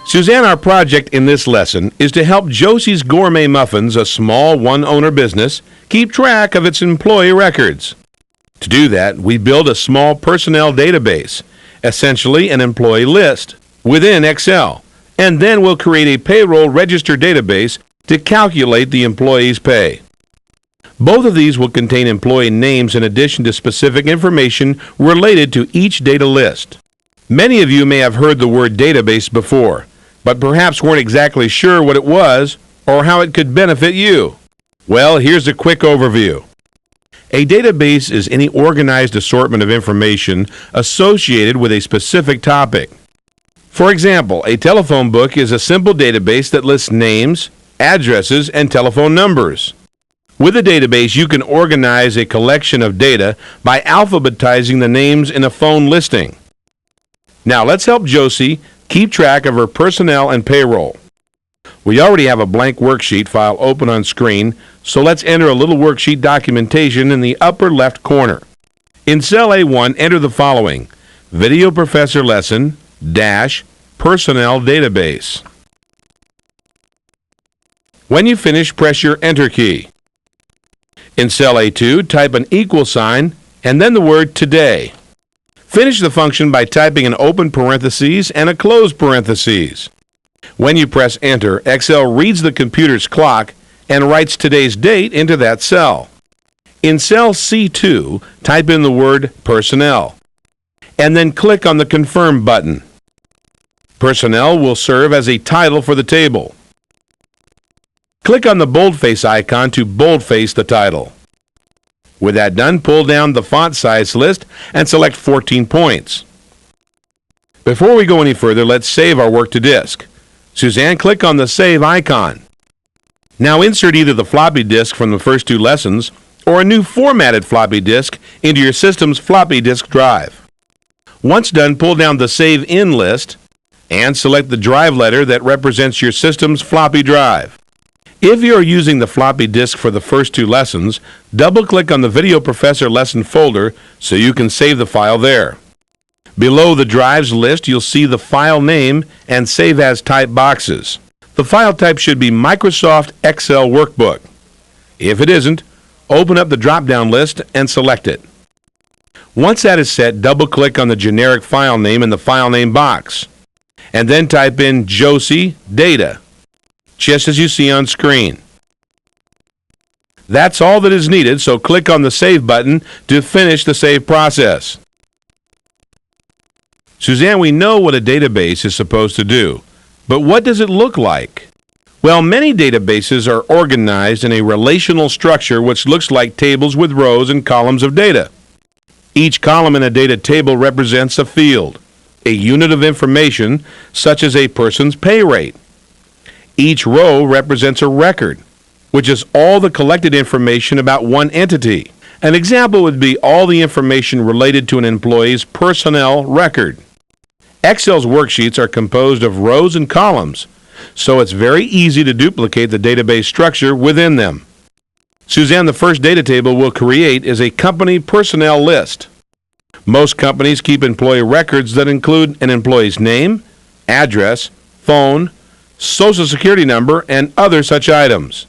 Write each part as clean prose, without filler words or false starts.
Suzanne, our project in this lesson is to help Josie's Gourmet Muffins, a small one-owner business, keep track of its employee records. To do that, we build a small personnel database, essentially an employee list, within Excel, and then we'll create a payroll register database to calculate the employee's pay. Both of these will contain employee names in addition to specific information related to each data list. Many of you may have heard the word database before, but perhaps weren't exactly sure what it was or how it could benefit you. Well, here's a quick overview. A database is any organized assortment of information associated with a specific topic. For example, a telephone book is a simple database that lists names, addresses, and telephone numbers. With a database, you can organize a collection of data by alphabetizing the names in a phone listing. Now let's help Josie keep track of her personnel and payroll. We already have a blank worksheet file open on screen, so let's enter a little worksheet documentation in the upper left corner. In cell A1, enter the following: Video Professor Lesson dash Personnel Database. When you finish, press your Enter key. In cell A2, type an equal sign and then the word Today. Finish the function by typing an open parentheses and a closed parentheses. When you press Enter, Excel reads the computer's clock and writes today's date into that cell. In cell C2, type in the word Personnel, and then click on the Confirm button. Personnel will serve as a title for the table. Click on the boldface icon to boldface the title. With that done, pull down the font size list and select 14 points. Before we go any further, let's save our work to disk. Suzanne, click on the Save icon. Now insert either the floppy disk from the first two lessons or a new formatted floppy disk into your system's floppy disk drive. Once done, pull down the Save In list and select the drive letter that represents your system's floppy drive. If you are using the floppy disk for the first two lessons, double-click on the Video Professor Lesson folder so you can save the file there. Below the drives list, you'll see the file name and Save As type boxes. The file type should be Microsoft Excel Workbook. If it isn't, open up the drop-down list and select it. Once that is set, double-click on the generic file name in the File Name box, and then type in Josie Data, just as you see on screen. That's all that is needed, so click on the Save button to finish the save process. Suzanne, we know what a database is supposed to do, but what does it look like? Well, many databases are organized in a relational structure which looks like tables with rows and columns of data. Each column in a data table represents a field, a unit of information such as a person's pay rate. Each row represents a record, which is all the collected information about one entity. An example would be all the information related to an employee's personnel record. Excel's worksheets are composed of rows and columns, so it's very easy to duplicate the database structure within them. Suzanne, the first data table we'll create is a company personnel list. Most companies keep employee records that include an employee's name, address, phone, Social Security number, and other such items.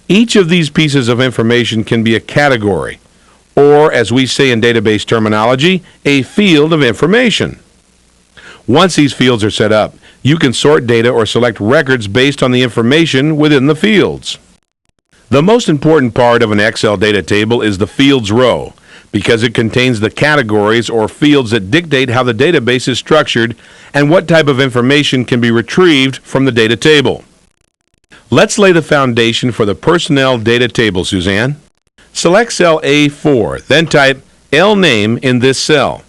Each of these pieces of information can be a category, or as we say in database terminology, a field of information. Once these fields are set up, you can sort data or select records based on the information within the fields. The most important part of an Excel data table is the fields row, because it contains the categories or fields that dictate how the database is structured and what type of information can be retrieved from the data table. Let's lay the foundation for the personnel data table, Suzanne. Select cell A4, then type LName in this cell.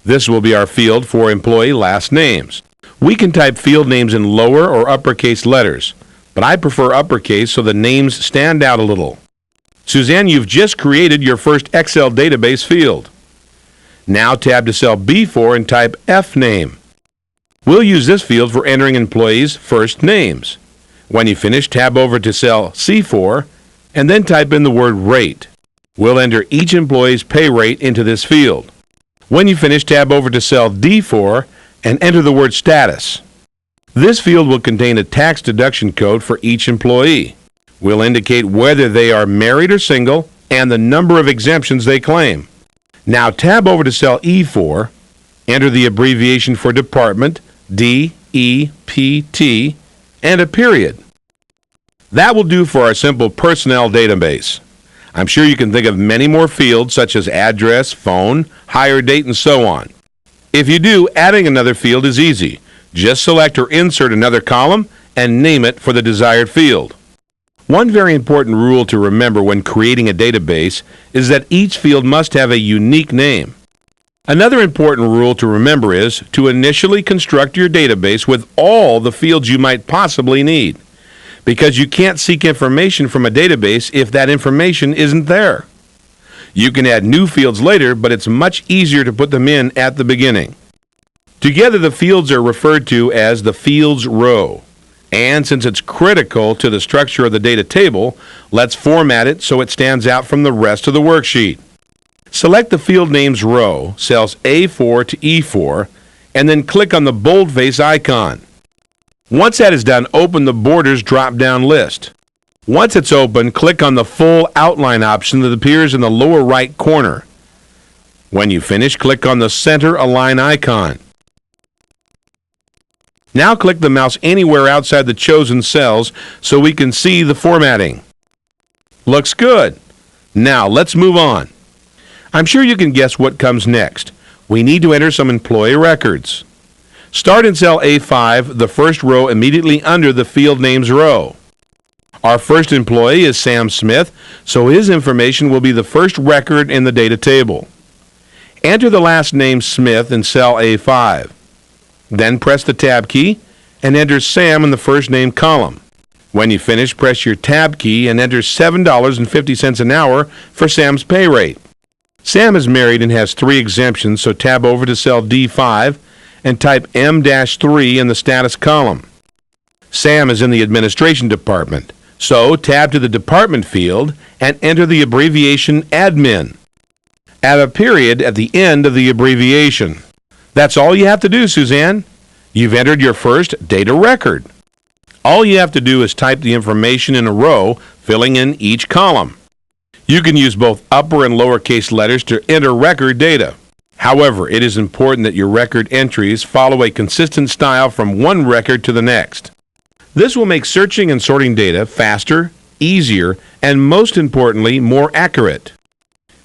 This will be our field for employee last names. We can type field names in lower or uppercase letters, but I prefer uppercase so the names stand out a little. Suzanne, you've just created your first Excel database field. Now tab to cell B4 and type FName. We'll use this field for entering employees' first names. When you finish, tab over to cell C4 and then type in the word rate. We'll enter each employee's pay rate into this field. When you finish, tab over to cell D4 and enter the word status. This field will contain a tax deduction code for each employee. We'll indicate whether they are married or single and the number of exemptions they claim. Now tab over to cell E4, enter the abbreviation for department, DEPT, and a period. That will do for our simple personnel database. I'm sure you can think of many more fields such as address, phone, hire date, and so on. If you do, adding another field is easy. Just select or insert another column and name it for the desired field. One very important rule to remember when creating a database is that each field must have a unique name. Another important rule to remember is to initially construct your database with all the fields you might possibly need, because you can't seek information from a database if that information isn't there. You can add new fields later, but it's much easier to put them in at the beginning. Together, the fields are referred to as the fields row. And since it's critical to the structure of the data table, let's format it so it stands out from the rest of the worksheet. Select the field names row, cells A4 to E4, and then click on the boldface icon. Once that is done, open the Borders drop-down list. Once it's open, click on the Full Outline option that appears in the lower right corner. When you finish, click on the Center Align icon. Now click the mouse anywhere outside the chosen cells so we can see the formatting. Looks good. Now let's move on. I'm sure you can guess what comes next. We need to enter some employee records. Start in cell A5, the first row immediately under the field names row. Our first employee is Sam Smith, so his information will be the first record in the data table. Enter the last name Smith in cell A5. Then press the Tab key and enter Sam in the first name column. When you finish, press your Tab key and enter $7.50 an hour for Sam's pay rate. Sam is married and has 3 exemptions, so tab over to cell D5 and type M-3 in the status column. Sam is in the administration department, so tab to the department field and enter the abbreviation admin. Add a period at the end of the abbreviation. That's all you have to do, Suzanne. You've entered your first data record. All you have to do is type the information in a row, filling in each column. You can use both upper and lowercase letters to enter record data. However, it is important that your record entries follow a consistent style from one record to the next. This will make searching and sorting data faster, easier, and most importantly, more accurate.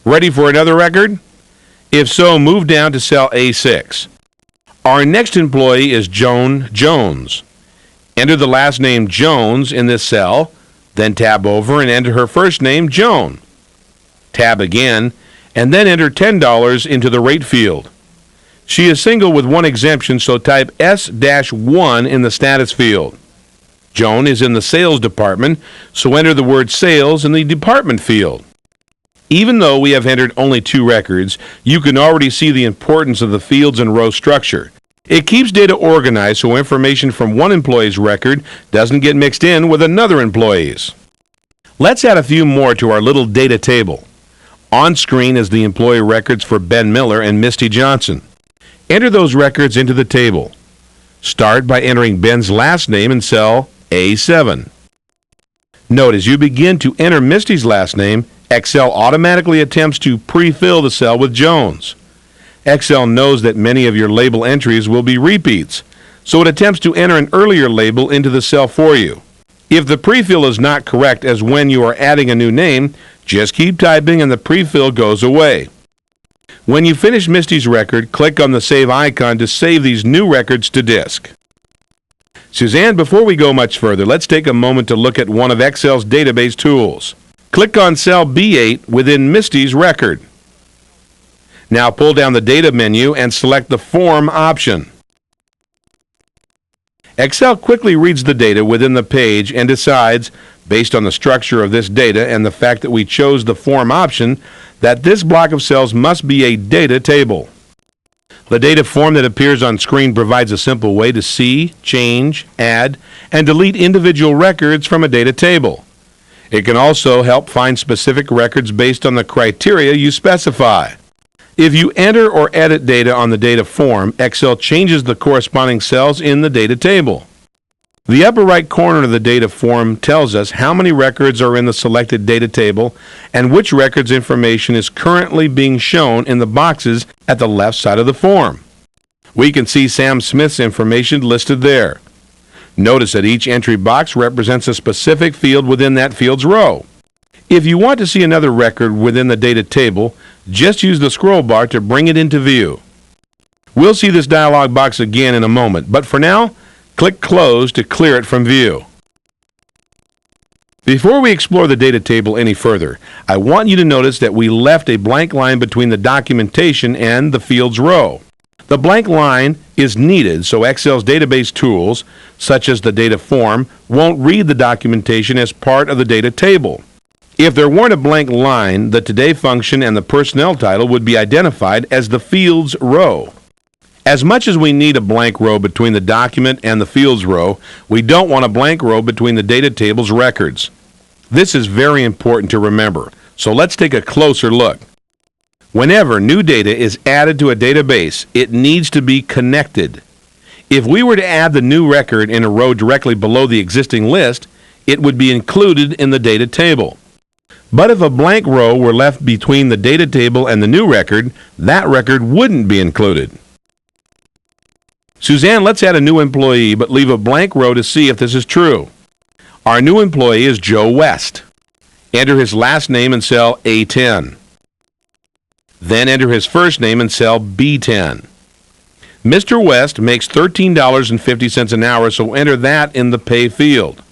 Ready for another record? If so, move down to cell A6. Our next employee is Joan Jones. Enter the last name Jones in this cell, then tab over and enter her first name Joan. Tab again, and then enter $10 into the rate field. She is single with 1 exemption, so type S-1 in the status field. Joan is in the sales department, so enter the word sales in the department field. Even though we have entered only 2 records, you can already see the importance of the fields and row structure. It keeps data organized so information from one employee's record doesn't get mixed in with another employee's. Let's add a few more to our little data table. On screen is the employee records for Ben Miller and Misty Johnson. Enter those records into the table. Start by entering Ben's last name in cell A7. Note as you begin to enter Misty's last name, Excel automatically attempts to pre-fill the cell with Jones. Excel knows that many of your label entries will be repeats, so it attempts to enter an earlier label into the cell for you. If the pre-fill is not correct as when you are adding a new name, just keep typing and the pre-fill goes away. When you finish Misty's record, click on the Save icon to save these new records to disk. Suzanne, before we go much further, let's take a moment to look at one of Excel's database tools. Click on cell B8 within Misty's record. Now pull down the Data menu and select the Form option. Excel quickly reads the data within the page and decides, based on the structure of this data and the fact that we chose the Form option, that this block of cells must be a data table. The data form that appears on screen provides a simple way to see, change, add, and delete individual records from a data table. It can also help find specific records based on the criteria you specify. If you enter or edit data on the data form, Excel changes the corresponding cells in the data table. The upper right corner of the data form tells us how many records are in the selected data table and which record's information is currently being shown in the boxes at the left side of the form. We can see Sam Smith's information listed there. Notice that each entry box represents a specific field within that field's row. If you want to see another record within the data table, just use the scroll bar to bring it into view. We'll see this dialog box again in a moment, but for now, click Close to clear it from view. Before we explore the data table any further, I want you to notice that we left a blank line between the documentation and the field's row. The blank line is needed so Excel's database tools, such as the data form, won't read the documentation as part of the data table. If there weren't a blank line, the Today function and the personnel title would be identified as the field's row. As much as we need a blank row between the document and the fields row, we don't want a blank row between the data table's records. This is very important to remember, so let's take a closer look. Whenever new data is added to a database, it needs to be connected. If we were to add the new record in a row directly below the existing list, it would be included in the data table. But if a blank row were left between the data table and the new record, that record wouldn't be included. Suzanne, let's add a new employee, but leave a blank row to see if this is true. Our new employee is Joe West. Enter his last name in cell A10. Then enter his first name in cell B10. Mr. West makes $13.50 an hour, so enter that in the pay field.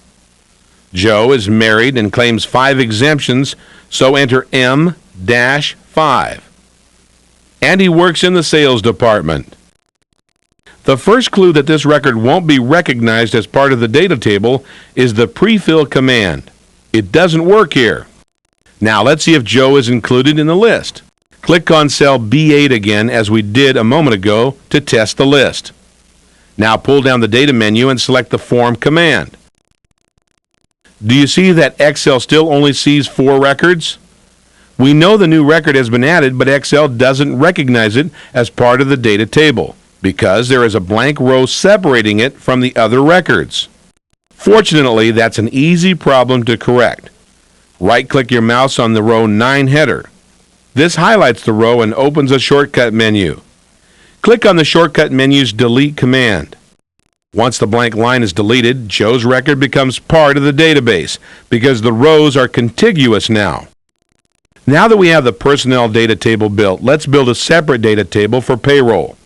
Joe is married and claims 5 exemptions, so enter M-5. And he works in the sales department. The first clue that this record won't be recognized as part of the data table is the pre-fill command. It doesn't work here. Now let's see if Joe is included in the list. Click on cell B8 again as we did a moment ago to test the list. Now pull down the data menu and select the form command. Do you see that Excel still only sees 4 records? We know the new record has been added, but Excel doesn't recognize it as part of the data table, because there is a blank row separating it from the other records. Fortunately, that's an easy problem to correct. Right-click your mouse on the row 9 header. This highlights the row and opens a shortcut menu. Click on the shortcut menu's Delete command. Once the blank line is deleted, Joe's record becomes part of the database because the rows are contiguous now. Now that we have the personnel data table built, let's build a separate data table for payroll.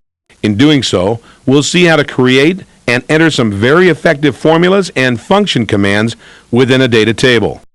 In doing so, we'll see how to create and enter some very effective formulas and function commands within a data table.